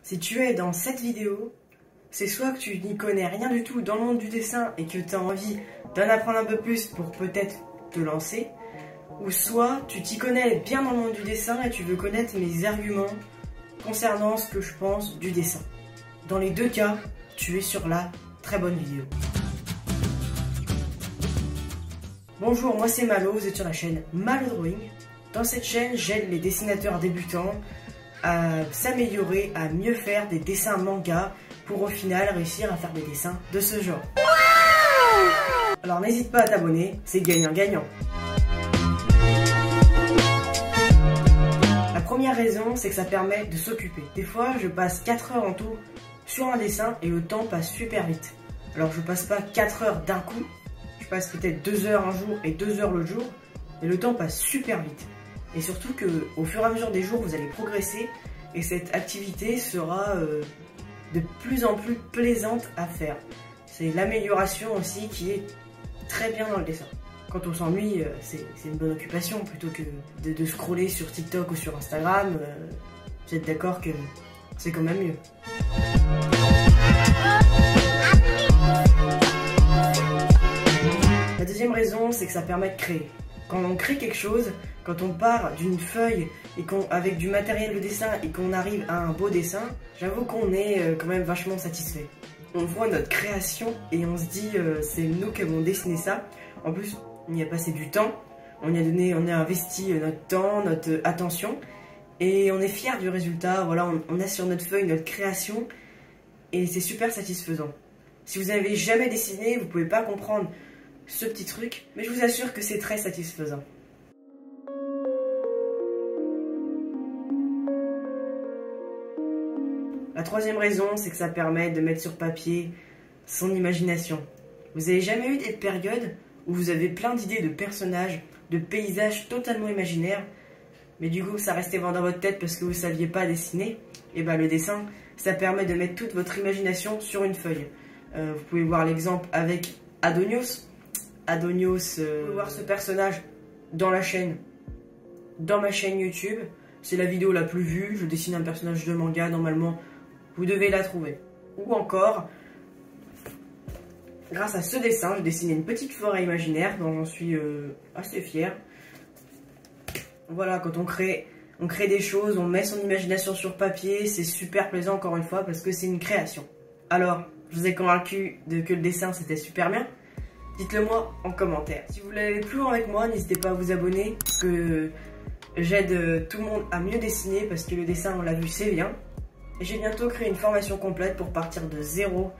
Si tu es dans cette vidéo, c'est soit que tu n'y connais rien du tout dans le monde du dessin et que tu as envie d'en apprendre un peu plus pour peut-être te lancer, ou soit tu t'y connais bien dans le monde du dessin et tu veux connaître mes arguments concernant ce que je pense du dessin. Dans les deux cas, tu es sur la très bonne vidéo. Bonjour, moi c'est Malo, vous êtes sur la chaîne Malo Drawing. Dans cette chaîne, j'aide les dessinateurs débutants à s'améliorer, à mieux faire des dessins manga pour au final réussir à faire des dessins de ce genre. Alors n'hésite pas à t'abonner, c'est gagnant-gagnant. La première raison, c'est que ça permet de s'occuper. Des fois, je passe 4 heures en tout sur un dessin et le temps passe super vite. Alors je passe pas 4 heures d'un coup, je passe peut-être 2 heures un jour et 2 heures l'autre jour, et le temps passe super vite. Et surtout que au fur et à mesure des jours, vous allez progresser et cette activité sera de plus en plus plaisante à faire. C'est l'amélioration aussi qui est très bien dans le dessin. Quand on s'ennuie, c'est une bonne occupation plutôt que de scroller sur TikTok ou sur Instagram. Vous êtes d'accord que c'est quand même mieux. La deuxième raison, c'est que ça permet de créer. Quand on crée quelque chose, quand on part d'une feuille et avec du matériel de dessin et qu'on arrive à un beau dessin, j'avoue qu'on est quand même vachement satisfait. On voit notre création et on se dit c'est nous qui avons dessiné ça. En plus, on y a passé du temps, on a investi notre temps, notre attention et on est fiers du résultat. Voilà, on a sur notre feuille notre création et c'est super satisfaisant. Si vous n'avez jamais dessiné, vous ne pouvez pas comprendre ce petit truc, mais je vous assure que c'est très satisfaisant. La troisième raison, c'est que ça permet de mettre sur papier son imagination. Vous avez jamais eu des périodes où vous avez plein d'idées de personnages, de paysages totalement imaginaires, mais du coup ça restait dans votre tête parce que vous ne saviez pas dessiner? Et ben le dessin, ça permet de mettre toute votre imagination sur une feuille. Vous pouvez voir l'exemple avec Adonios. Adonios, vous pouvez voir ce personnage dans ma chaîne YouTube. C'est la vidéo la plus vue. Je dessine un personnage de manga, normalement, vous devez la trouver. Ou encore, grâce à ce dessin, j'ai dessiné une petite forêt imaginaire dont j'en suis assez fier. Voilà, quand on crée des choses, on met son imagination sur papier, c'est super plaisant encore une fois parce que c'est une création. Alors, je vous ai convaincu que le dessin c'était super bien? Dites-le moi en commentaire. Si vous voulez aller plus loin avec moi, n'hésitez pas à vous abonner parce que j'aide tout le monde à mieux dessiner parce que le dessin, on l'a vu, c'est bien. Et j'ai bientôt créé une formation complète pour partir de zéro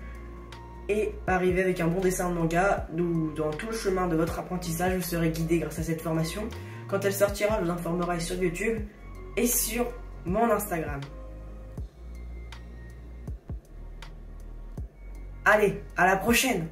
et arriver avec un bon dessin de manga où dans tout le chemin de votre apprentissage, vous serez guidé grâce à cette formation. Quand elle sortira, je vous informerai sur YouTube et sur mon Instagram. Allez, à la prochaine!